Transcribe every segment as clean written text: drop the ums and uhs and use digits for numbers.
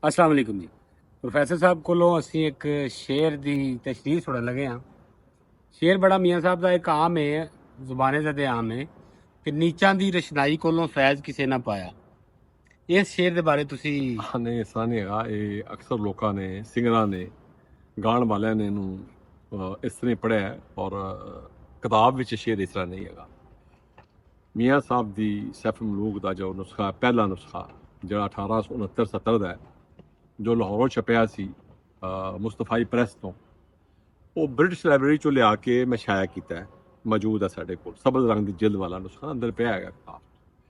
अस्सलाम वालेकुम जी। प्रोफैसर साहब कोलों ਅਸੀਂ ਇੱਕ ਸ਼ੇਰ ਦੀ ਤਸ਼ਰੀਹ ਸੁਣਨ ਲੱਗੇ ਹਾਂ। ਸ਼ੇਰ ਬੜਾ ਮੀਆਂ ਸਾਹਿਬ ਦਾ ਇੱਕ ਆਮ ਹੈ, ਜ਼ੁਬਾਨੇ ਦਾ ਤੇ ਆਮ ਹੈ ਕਿ ਨੀਚਾਂ ਦੀ ਰਸ਼ਨਾਈ ਕੋਲੋਂ ਫੈਜ਼ ਕਿਸੇ ਨਾ ਪਾਇਆ। ਇਸ ਸ਼ੇਰ ਦੇ ਬਾਰੇ ਤੁਸੀਂ ਨਹੀਂ ਇਸ ਤਰ੍ਹਾਂ ਨਹੀਂ ਹੈਗਾ। ਇਹ ਅਕਸਰ ਲੋਕਾਂ ਨੇ, ਸਿੰਗਰਾਂ ਨੇ, ਗਾਣ ਵਾਲਿਆਂ ਨੇ ਇਹਨੂੰ ਇਸ ਤਰ੍ਹਾਂ ਪੜ੍ਹਿਆ ਔਰ ਕਿਤਾਬ ਵਿੱਚ ਸ਼ੇਰ ਇਸ ਤਰ੍ਹਾਂ ਨਹੀਂ ਹੈਗਾ। ਮੀਆਂ ਸਾਹਿਬ ਦੀ ਸੈਫ ਮਲੂਕ ਦਾ ਜੋ ਨੁਸਖਾ, ਪਹਿਲਾ ਨੁਸਖਾ ਜਿਹੜਾ 1869-70 ਦਾ ਹੈ, ਜੋ ਲਾਹੌਰੋਂ ਛਪਿਆ ਸੀ ਮੁਸਤਫਾਈ ਪ੍ਰੈਸ ਤੋਂ, ਉਹ ਬ੍ਰਿਟਿਸ਼ ਲਾਇਬ੍ਰੇਰੀ ਚੋਂ ਲਿਆ ਕੇ ਮੈਂ ਛਾਇਆ ਕੀਤਾ ਹੈ। ਮੌਜੂਦ ਹੈ ਸਾਡੇ ਕੋਲ, ਸਬਜ਼ ਰੰਗ ਦੀ ਜਿਲਦ ਵਾਲਾ ਨੁਸਖਾ ਅੰਦਰ ਪਿਆ ਹੈਗਾ ਕਿਤਾਬ।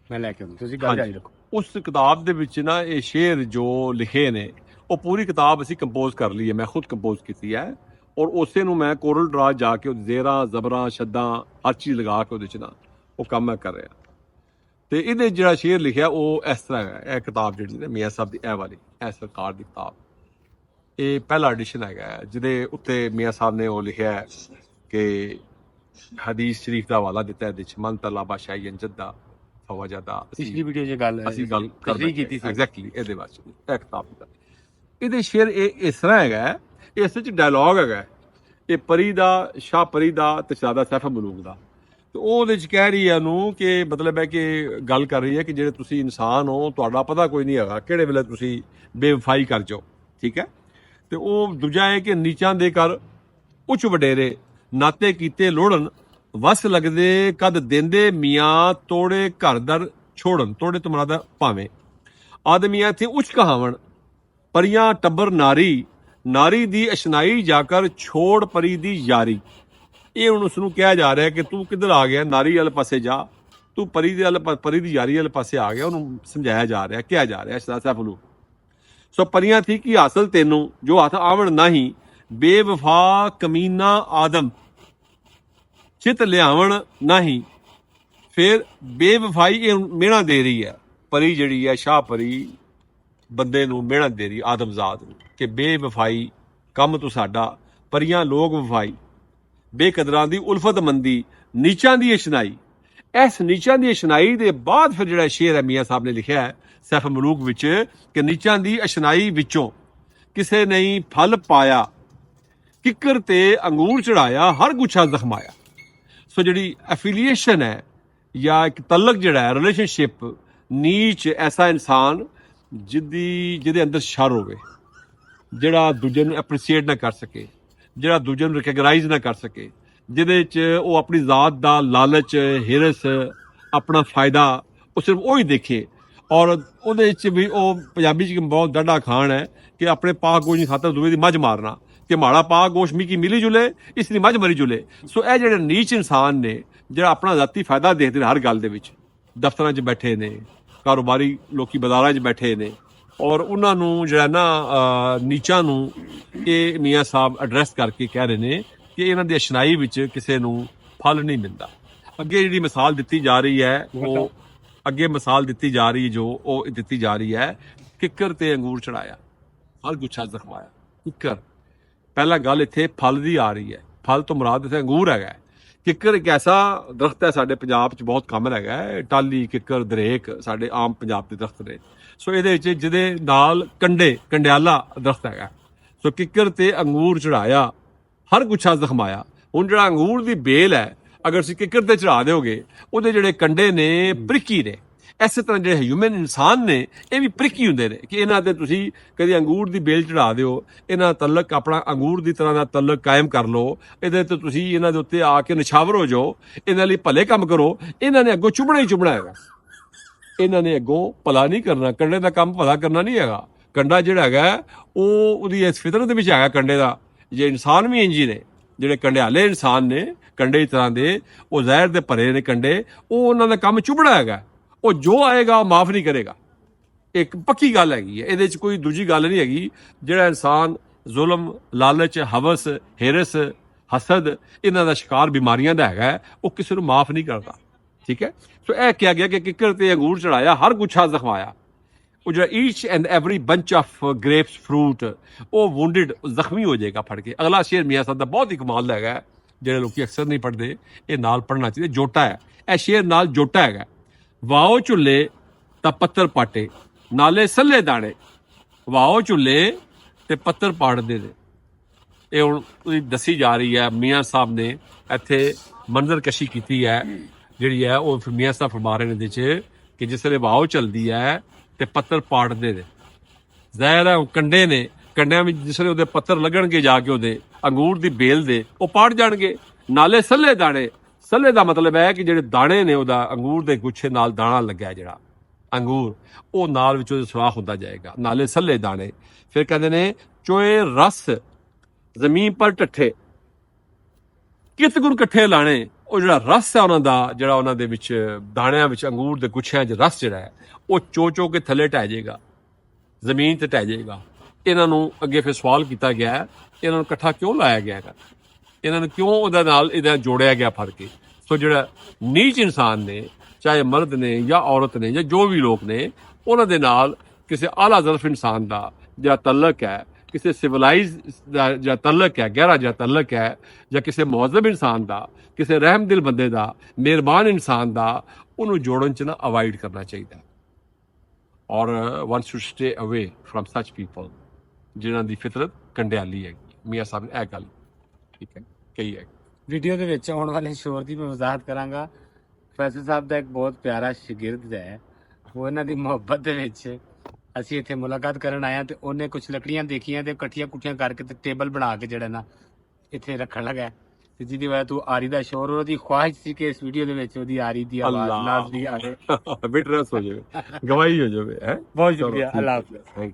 ਮੈਂ ਲੈ ਕੇ ਆਉਂਦਾ, ਤੁਸੀਂ ਗੱਲ ਜਾਰੀ ਰੱਖੋ। ਉਸ ਕਿਤਾਬ ਦੇ ਵਿੱਚ ਨਾ ਇਹ ਸ਼ੇਰ ਜੋ ਲਿਖੇ ਨੇ, ਉਹ ਪੂਰੀ ਕਿਤਾਬ ਅਸੀਂ ਕੰਪੋਜ਼ ਕਰ ਲਈ ਹੈ, ਮੈਂ ਖੁਦ ਕੰਪੋਜ਼ ਕੀਤੀ ਹੈ। ਔਰ ਉਸੇ ਨੂੰ ਮੈਂ ਕੋਰਲ ਡਰਾ ਜਾ ਕੇ ਜ਼ੇਰਾਂ, ਜ਼ਬਰਾਂ, ਸ਼ੱਦਾਂ, ਹਰ ਚੀਜ਼ ਲਗਾ ਕੇ ਉਹਦੇ 'ਚ ਨਾ ਉਹ ਕੰਮ ਮੈਂ ਕਰ ਰਿਹਾ। ਤੇ ਇਹਦੇ ਜਿਹੜਾ ਸ਼ੇਰ ਲਿਖਿਆ ਉਹ ਇਸ ਤਰ੍ਹਾਂ ਹੈ। ਇਹ ਕਿਤਾਬ ਜਿਹੜੀ ਨਾ ਮੀਆਂ ਸਾਹਿਬ ਦੀ, ਇਹ ਵਾਲੀ, ਇਹ ਸਰਕਾਰ ਦੀ ਕਿਤਾਬ, ਇਹ ਪਹਿਲਾ ਐਡੀਸ਼ਨ ਹੈਗਾ, ਜਿਹਦੇ ਉੱਤੇ ਮੀਆਂ ਸਾਹਿਬ ਨੇ ਉਹ ਲਿਖਿਆ ਕਿ ਹਦੀਸ ਸ਼ਰੀਫ ਦਾ ਹਵਾਲਾ ਦਿੱਤਾ ਇਹਦੇ 'ਚ, ਮਨ ਤਲਾਬਾ ਸ਼ਾਹੀ ਜੱਦਾ ਫਵਾਜਦਾ। ਪਿਛਲੀ ਵੀਡੀਓ 'ਚ ਗੱਲ ਅਸੀਂ ਗੱਲ ਤਸ਼ਰੀਹ ਕੀਤੀ ਸੀ ਐਗਜ਼ੈਕਟਲੀ ਇਹਦੇ ਬਾਰੇ। ਇਹ ਕਿਤਾਬ ਦਾ ਇਹਦੇ ਸ਼ੇਰ ਇਹ ਇਸ ਤਰ੍ਹਾਂ ਹੈਗਾ, ਇਸ ਵਿੱਚ ਡਾਇਲੌਗ ਹੈਗਾ, ਇਹ ਪਰੀ ਦਾ, ਸ਼ਾਹ ਪਰੀ ਦਾ ਤੇ ਸ਼ਾਹਜ਼ਾਦਾ ਸੈਫ ਮਲੂਕ ਦਾ। ਤੇ ਉਹ ਉਹਦੇ 'ਚ ਕਹਿ ਰਹੀ ਹੈ ਉਹਨੂੰ ਕਿ ਮਤਲਬ ਹੈ ਕਿ ਗੱਲ ਕਰ ਰਹੀ ਹੈ ਕਿ ਜਿਹੜੇ ਤੁਸੀਂ ਇਨਸਾਨ ਹੋ, ਤੁਹਾਡਾ ਪਤਾ ਕੋਈ ਨਹੀਂ ਹੈਗਾ ਕਿਹੜੇ ਵੇਲੇ ਤੁਸੀਂ ਬੇਵਫਾਈ ਕਰ ਜਾਓ, ਠੀਕ ਹੈ। ਤੇ ਉਹ ਦੂਜਾ ਹੈ ਕਿ ਨੀਚਾਂ ਦੇ ਕਰ ਉੱਚ ਵਡੇਰੇ, ਨਾਤੇ ਕੀਤੇ ਲੋੜਨ, ਵਸ ਲੱਗਦੇ ਕਦ ਦਿੰਦੇ ਮੀਆਂ, ਤੋੜੇ ਘਰ ਦਰ ਛੋੜਨ। ਤੋੜੇ ਤੋਂ ਮੁਰਾਦ ਭਾਵੇਂ ਆਦਮੀਆਂ ਇੱਥੇ ਉੱਚ ਕਹਾਵਣ, ਪਰੀਆਂ ਟੱਬਰ ਨਾਰੀ, ਨਾਰੀ ਦੀ ਅਸ਼ਨਾਈ ਜਾਕਰ ਛੋੜ ਪਰੀ ਦੀ ਯਾਰੀ। ਇਹ ਹੁਣ ਉਸ ਨੂੰ ਕਿਹਾ ਜਾ ਰਿਹਾ ਕਿ ਤੂੰ ਕਿੱਧਰ ਆ ਗਿਆ, ਨਾਰੀ ਵਾਲੇ ਪਾਸੇ ਜਾ, ਤੂੰ ਪਰੀ ਦੇ ਪਰੀ ਦੀ ਯਾਰੀ ਵਾਲੇ ਪਾਸੇ ਆ ਗਿਆ। ਉਹਨੂੰ ਸਮਝਾਇਆ ਜਾ ਰਿਹਾ, ਕਿਹਾ ਜਾ ਰਿਹਾ ਸੈਫਲੂ। ਸੋ ਪਰੀਆਂ ਥੀ ਕੀ ਹਾਸਲ ਤੈਨੂੰ, ਜੋ ਹੱਥ ਆਵਣ ਨਹੀਂ, ਬੇਵਫਾ ਕਮੀਨਾ ਆਦਮ, ਚਿਤ ਲਿਆਵਣ ਨਹੀਂ। ਫਿਰ ਬੇਵਫਾਈ ਇਹ ਮਿਹਣਾ ਦੇ ਰਹੀ ਹੈ, ਪਰੀ ਜਿਹੜੀ ਹੈ, ਸ਼ਾਹ ਪਰੀ ਬੰਦੇ ਨੂੰ ਮਿਹਣਾ ਦੇ ਰਹੀ ਆਦਮਜ਼ਾਦ ਨੂੰ ਕਿ ਬੇਵਫਾਈ ਕੰਮ ਤੂੰ ਸਾਡਾ, ਪਰੀਆਂ ਲੋਕ ਵਫਾਈ, ਬੇਕਦਰਾਂ ਦੀ ਉਲਫਤ ਮੰਦੀ, ਨੀਚਾਂ ਦੀ ਅਸ਼ਨਾਈ। ਇਸ ਨੀਚਾਂ ਦੀ ਅਸ਼ਨਾਈ ਦੇ ਬਾਅਦ ਫਿਰ ਜਿਹੜਾ ਸ਼ੇਰ ਹੈ ਮੀਆਂ ਸਾਹਿਬ ਨੇ ਲਿਖਿਆ ਹੈ ਸੈਫ ਮਲੂਕ ਵਿੱਚ ਕਿ ਨੀਚਾਂ ਦੀ ਅਸ਼ਨਾਈ ਵਿੱਚੋਂ ਕਿਸੇ ਨਹੀਂ ਫਲ ਪਾਇਆ, ਕਿੱਕਰ ਤੇ ਅੰਗੂਰ ਚੜਾਇਆ, ਹਰ ਗੁੱਛਾ ਜ਼ਖਮਾਇਆ। ਸੋ ਜਿਹੜੀ ਐਫੀਲੀਏਸ਼ਨ ਹੈ ਜਾਂ ਇੱਕ ਤਲਕ ਜਿਹੜਾ ਹੈ, ਰਿਲੇਸ਼ਨਸ਼ਿਪ, ਨੀਚ ਐਸਾ ਇਨਸਾਨ ਜਿਹਦੇ ਅੰਦਰ ਸ਼ਰ ਹੋਵੇ, ਜਿਹੜਾ ਦੂਜੇ ਨੂੰ ਐਪਰੀਸ਼ੀਏਟ ਨਾ ਕਰ ਸਕੇ, ਜਿਹੜਾ ਦੂਜੇ ਨੂੰ ਰਿਕਗਨਾਈਜ਼ ਨਾ ਕਰ ਸਕੇ, ਜਿਹਦੇ 'ਚ ਉਹ ਆਪਣੀ ਜ਼ਾਤ ਦਾ ਲਾਲਚ, ਹਿਰਸ, ਆਪਣਾ ਫਾਇਦਾ ਉਹ ਸਿਰਫ ਉਹੀ ਦੇਖੇ। ਔਰ ਉਹਦੇ 'ਚ ਵੀ ਉਹ ਪੰਜਾਬੀ 'ਚ ਬਹੁਤ ਡਾਢਾ ਖਾਣ ਹੈ ਕਿ ਆਪਣੇ ਪਾਕ ਗੋਸ਼ ਦੀ ਖਾਤਰ ਦੂਏ ਦੀ ਮੱਝ ਮਾਰਨਾ, ਕਿ ਮਾੜਾ ਪਾਕ ਗੋਸ਼ ਮੀ ਕੀ ਮਿਲੀ ਜੁਲੇ, ਇਸ ਦੀ ਮੱਝ ਮਰੀ ਜੁਲੇ। ਸੋ ਇਹ ਜਿਹੜੇ ਨੀਚ ਇਨਸਾਨ ਨੇ, ਜਿਹੜਾ ਆਪਣਾ ਜ਼ਾਤੀ ਫਾਇਦਾ ਦੇਖਦੇ ਨੇ ਹਰ ਗੱਲ ਦੇ ਵਿੱਚ, ਦਫ਼ਤਰਾਂ 'ਚ ਬੈਠੇ ਨੇ, ਕਾਰੋਬਾਰੀ ਲੋਕੀ ਬਾਜ਼ਾਰਾਂ 'ਚ ਬੈਠੇ ਨੇ, ਔਰ ਉਹਨਾਂ ਨੂੰ ਜਿਹੜਾ ਨਾ ਨੀਚਾਂ ਨੂੰ ਇਹ ਮੀਆਂ ਸਾਹਿਬ ਐਡਰੈਸ ਕਰਕੇ ਕਹਿ ਰਹੇ ਨੇ ਕਿ ਇਹਨਾਂ ਦੀ ਅਸ਼ਨਾਈ ਵਿੱਚ ਕਿਸੇ ਨੂੰ ਫਲ ਨਹੀਂ ਮਿਲਦਾ। ਅੱਗੇ ਜਿਹੜੀ ਮਿਸਾਲ ਦਿੱਤੀ ਜਾ ਰਹੀ ਹੈ, ਉਹ ਅੱਗੇ ਮਿਸਾਲ ਦਿੱਤੀ ਜਾ ਰਹੀ ਜੋ ਉਹ ਦਿੱਤੀ ਜਾ ਰਹੀ ਹੈ, ਕਿੱਕਰ ਤੇ ਅੰਗੂਰ ਚੜਾਇਆ, ਹਰ ਗੁੱਛਾ ਜ਼ਖਮਾਇਆ। ਕਿੱਕਰ, ਪਹਿਲਾ ਗੱਲ ਇੱਥੇ ਫਲ ਦੀ ਆ ਰਹੀ ਹੈ, ਫਲ ਤੋਂ ਮੁਰਾਦ ਇੱਥੇ ਅੰਗੂਰ ਹੈਗਾ। ਕਿੱਕਰ ਇੱਕ ਐਸਾ ਦਰਖਤ ਹੈ, ਸਾਡੇ ਪੰਜਾਬ 'ਚ ਬਹੁਤ ਕਾਮਨ ਹੈਗਾ ਹੈ, ਟਾਲੀ, ਕਿੱਕਰ, ਦਰੇਕ ਸਾਡੇ ਆਮ ਪੰਜਾਬ ਦੇ ਦਰਖਤ ਨੇ। ਸੋ ਇਹਦੇ ਵਿੱਚ ਜਿਹਦੇ ਨਾਲ ਕੰਡਿਆਲਾ ਦਰਖਤ ਹੈਗਾ। ਸੋ ਕਿੱਕਰ ਤੇ ਅੰਗੂਰ ਚੜਾਇਆ, ਹਰ ਗੁੱਛਾ ਜ਼ਖਮਾਇਆ। ਹੁਣ ਜਿਹੜਾ ਅੰਗੂਰ ਦੀ ਬੇਲ ਹੈ, ਅਗਰ ਤੁਸੀਂ ਕਿੱਕਰ ਤੇ ਚੜਾ ਦਿਓਗੇ, ਉਹਦੇ ਜਿਹੜੇ ਕੰਡੇ ਨੇ ਪ੍ਰਿੱਕੀ ਨੇ। ਇਸੇ ਤਰ੍ਹਾਂ ਜਿਹੜੇ ਹਿਊਮਨ ਇਨਸਾਨ ਨੇ, ਇਹ ਵੀ ਪ੍ਰਿੱਕੀ ਹੁੰਦੇ ਨੇ ਕਿ ਇਹਨਾਂ ਤੇ ਤੁਸੀਂ ਕਦੀ ਅੰਗੂਰ ਦੀ ਬੇਲ ਚੜਾ ਦਿਓ, ਇਹਨਾਂ ਤਲਕ ਆਪਣਾ ਅੰਗੂਰ ਦੀ ਤਰ੍ਹਾਂ ਦਾ ਤਲਕ ਕਾਇਮ ਕਰ ਲਓ, ਇਹਦੇ ਤੇ ਤੁਸੀਂ ਇਹਨਾਂ ਦੇ ਉੱਤੇ ਆ ਕੇ ਨਿਛਾਵਰ ਹੋ ਜਾਓ, ਇਹਨਾਂ ਲਈ ਭਲੇ ਕੰਮ ਕਰੋ। ਇਹਨਾਂ ਨੇ ਅੱਗੋਂ ਚੁਭਣਾ ਹੀ ਚੁਭਣਾ ਹੈਗਾ, ਇਹਨਾਂ ਨੇ ਅੱਗੋਂ ਭਲਾ ਨਹੀਂ ਕਰਨਾ। ਕੰਡੇ ਦਾ ਕੰਮ ਭਲਾ ਕਰਨਾ ਨਹੀਂ ਹੈਗਾ। ਕੰਡਾ ਜਿਹੜਾ ਹੈਗਾ ਉਹ ਉਹਦੀ ਇਸ ਫਿਤਰਤ ਦੇ ਵਿੱਚ ਹੈਗਾ ਕੰਡੇ ਦਾ। ਜੇ ਇਨਸਾਨ ਵੀ ਇੰਜ ਹੀ ਨੇ, ਜਿਹੜੇ ਕੰਡਿਆਲੇ ਇਨਸਾਨ ਨੇ, ਕੰਡੇ ਇਸ ਤਰ੍ਹਾਂ ਦੇ, ਉਹ ਜ਼ਹਿਰ ਦੇ ਭਰੇ ਨੇ ਕੰਡੇ, ਉਹ ਉਹਨਾਂ ਦਾ ਕੰਮ ਚੁਭਣਾ ਹੈਗਾ। ਉਹ ਜੋ ਆਏਗਾ ਉਹ ਮਾਫ ਨਹੀਂ ਕਰੇਗਾ। ਇੱਕ ਪੱਕੀ ਗੱਲ ਹੈਗੀ ਹੈ, ਇਹਦੇ 'ਚ ਕੋਈ ਦੂਜੀ ਗੱਲ ਨਹੀਂ ਹੈਗੀ। ਜਿਹੜਾ ਇਨਸਾਨ ਜ਼ੁਲਮ, ਲਾਲਚ, ਹਵਸ, ਹਿਰਸ, ਹਸਦ, ਇਹਨਾਂ ਦਾ ਸ਼ਿਕਾਰ ਬਿਮਾਰੀਆਂ ਦਾ ਹੈਗਾ, ਉਹ ਕਿਸੇ ਨੂੰ ਮਾਫ ਨਹੀਂ ਕਰਦਾ, ਠੀਕ ਹੈ। ਸੋ ਇਹ ਕਿਹਾ ਗਿਆ ਕਿ ਕਿੱਕਰ ਤੇ ਅੰਗੂਰ ਚੜਾਇਆ, ਹਰ ਗੁੱਛਾ ਜ਼ਖਮਾਇਆ। ਉਹ ਜਿਹੜਾ each and every bunch of grapes fruit, ਉਹ ਵੁੰਡਡ, ਜ਼ਖਮੀ ਹੋ ਜਾਏਗਾ ਫੜ ਕੇ। ਅਗਲਾ ਸ਼ੇਰ ਮੀਆਂ ਸਾਹਿਬ ਦਾ ਬਹੁਤ ਹੀ ਕਮਾਲ ਦਾ ਹੈਗਾ, ਜਿਹੜੇ ਲੋਕੀ ਅਕਸਰ ਨਹੀਂ ਪੜ੍ਹਦੇ, ਇਹ ਨਾਲ ਪੜ੍ਹਨਾ ਚਾਹੀਦਾ। ਜੋਟਾ ਹੈ ਇਹ ਸ਼ੇਰ, ਨਾਲ ਜੋਟਾ ਹੈਗਾ। ਵਾਓ ਝੁੱਲੇ ਤਾਂ ਪੱਤਰ ਪਾਟੇ, ਨਾਲੇ ਸੱਲੇ ਦਾਣੇ, ਵਾਓ ਝੁੱਲੇ ਤੇ ਪੱਤਰ ਪਾੜਦੇ ਨੇ। ਇਹ ਹੁਣ ਉਹਦੀ ਦੱਸੀ ਜਾ ਰਹੀ ਹੈ। ਮੀਆਂ ਸਾਹਿਬ ਨੇ ਇੱਥੇ ਮੰਜ਼ਰਕਸ਼ੀ ਕੀਤੀ ਹੈ ਜਿਹੜੀ ਹੈ, ਉਹ ਮੀਆਂ ਸਾਹਿਬ ਫਰਮਾ ਰਹੇ ਨੇ ਇਹਦੇ 'ਚ ਕਿ ਜਿਸ ਵੇਲੇ ਵਾਓ ਚੱਲਦੀ ਹੈ ਤੇ ਪੱਤਰ ਪਾੜਦੇ ਨੇ। ਜ਼ਾਹਿਰ ਹੈ ਉਹ ਕੰਡੇ ਨੇ, ਕੰਡਿਆਂ ਵਿੱਚ ਜਿਸ ਵੇਲੇ ਉਹਦੇ ਪੱਤਰ ਲੱਗਣਗੇ ਜਾ ਕੇ ਉਹਦੇ ਅੰਗੂਰ ਦੀ ਬੇਲ ਦੇ, ਉਹ ਪਾੜ ਜਾਣਗੇ। ਨਾਲੇ ਸੱਲੇ ਦਾਣੇ, ਸੱਲੇ ਦਾ ਮਤਲਬ ਹੈ ਕਿ ਜਿਹੜੇ ਦਾਣੇ ਨੇ ਉਹਦਾ ਅੰਗੂਰ ਦੇ ਗੁੱਛੇ ਨਾਲ ਦਾਣਾ ਲੱਗਿਆ ਜਿਹੜਾ ਅੰਗੂਰ, ਉਹ ਨਾਲ ਵਿੱਚ ਉਹਦੇ ਸੁਆਹ ਹੁੰਦਾ ਜਾਏਗਾ, ਨਾਲੇ ਸੱਲੇ ਦਾਣੇ। ਫਿਰ ਕਹਿੰਦੇ ਨੇ ਚੋਏ ਰਸ ਜ਼ਮੀਨ ਪਰ ਟੱਠੇ, ਕਿਤ ਗੁਣ ਇਕੱਠੇ ਲਾਣੇ। ਉਹ ਜਿਹੜਾ ਰਸ ਹੈ ਉਹਨਾਂ ਦਾ, ਜਿਹੜਾ ਉਹਨਾਂ ਦੇ ਵਿੱਚ ਦਾਣਿਆਂ ਵਿੱਚ ਅੰਗੂਰ ਦੇ ਗੁੱਛਿਆਂ 'ਚ ਰਸ ਜਿਹੜਾ ਹੈ, ਉਹ ਚੋ ਕੇ ਥੱਲੇ ਢਹਿ ਜਾਏਗਾ, ਜ਼ਮੀਨ ਤੇ ਢਹਿ ਜਾਏਗਾ। ਇਹਨਾਂ ਨੂੰ ਅੱਗੇ ਫਿਰ ਸਵਾਲ ਕੀਤਾ ਗਿਆ ਹੈ, ਇਹਨਾਂ ਨੂੰ ਇਕੱਠਾ ਕਿਉਂ ਲਾਇਆ ਗਿਆ ਹੈਗਾ, ਇਹਨਾਂ ਨੂੰ ਕਿਉਂ ਉਹਦੇ ਨਾਲ ਇਹਦਾ ਜੋੜਿਆ ਗਿਆ ਫੜ ਕੇ। ਸੋ ਜਿਹੜਾ ਨੀਚ ਇਨਸਾਨ ਨੇ, ਚਾਹੇ ਮਰਦ ਨੇ ਜਾਂ ਔਰਤ ਨੇ ਜਾਂ ਜੋ ਵੀ ਲੋਕ ਨੇ, ਉਹਨਾਂ ਦੇ ਨਾਲ ਕਿਸੇ ਆਲਾ ਜ਼ਰਫ ਇਨਸਾਨ ਦਾ ਜਿਹੜਾ ਤਲਕ ਹੈ, ਕਿਸੇ ਸਿਵਲਾਈਜ਼ ਦਾ ਜਿਹੜਾ ਤਲਕ ਹੈ, ਗਹਿਰਾ ਜਿਹਾ ਤਲਕ ਹੈ, ਜਾਂ ਕਿਸੇ ਮੁਹੱਜ਼ਬ ਇਨਸਾਨ ਦਾ, ਕਿਸੇ ਰਹਿਮਦਿਲ ਬੰਦੇ ਦਾ, ਮਿਹਰਬਾਨ ਇਨਸਾਨ ਦਾ, ਉਹਨੂੰ ਜੋੜਨ 'ਚ ਨਾ ਅਵਾਇਡ ਕਰਨਾ ਚਾਹੀਦਾ। ਔਰ ਵਨ ਸ਼ੁਡ ਸਟੇ ਅਵੇ ਫਰਮ ਸੱਚ ਪੀਪਲ ਜਿਨ੍ਹਾਂ ਦੀ ਫਿਤਰਤ ਕੰਡਿਆਲੀ ਹੈਗੀ। ਮੀਆਂ ਸਾਹਿਬ ਨੇ ਇਹ ਗੱਲ ਠੀਕ ਹੈ ਕਹੀ ਹੈ। ਵੀਡੀਓ ਦੇ ਵਿੱਚ ਆਉਣ ਵਾਲੇ ਸ਼ੋਰ ਦੀ ਮੈਂ ਵਜ਼ਾਹਤ ਕਰਾਂਗਾ। ਪ੍ਰੋਫੈਸਰ ਸਾਹਿਬ ਦਾ ਇੱਕ ਬਹੁਤ ਪਿਆਰਾ ਸ਼ਾਗਿਰਦ ਹੈ, ਉਹ ਇਹਨਾਂ ਦੀ ਮੁਹੱਬਤ ਦੇ ਵਿੱਚ ਅਸੀਂ ਇੱਥੇ ਮੁਲਾਕਾਤ ਕਰਨ ਆਏ ਹਾਂ ਤੇ ਉਹਨੇ ਕੁਝ ਲੱਕੜੀਆਂ ਦੇਖੀਆਂ ਤੇ ਇਕੱਠੀਆਂ ਕੁੱਠੀਆਂ ਕਰਕੇ ਤੇ ਟੇਬਲ ਬਣਾ ਕੇ ਜਿਹੜਾ ਨਾ ਇੱਥੇ ਰੱਖਣ ਲੱਗਾ ਤੇ ਜਿਹਦੀ ਵਜ੍ਹਾ ਤੋਂ ਆਰੀ ਦਾ ਸ਼ੋਰ, ਉਹਦੀ ਖੁਆਇਸ਼ ਸੀ ਕਿ ਇਸ ਵੀਡੀਓ ਦੇ ਵਿੱਚ ਉਹਦੀ ਆਰੀ ਦੀ ਆਵਾਜ਼ ਨਾਜ਼ਰੀ ਆਵੇ, ਵਿਟਨੈਸ ਹੋ ਜਾਵੇ, ਗਵਾਹੀ ਹੋ ਜਾਵੇ। ਬਹੁਤ ਸ਼ੁਕਰੀਆ। ਅੱਲਾਹ ਹਾਫਿਜ਼।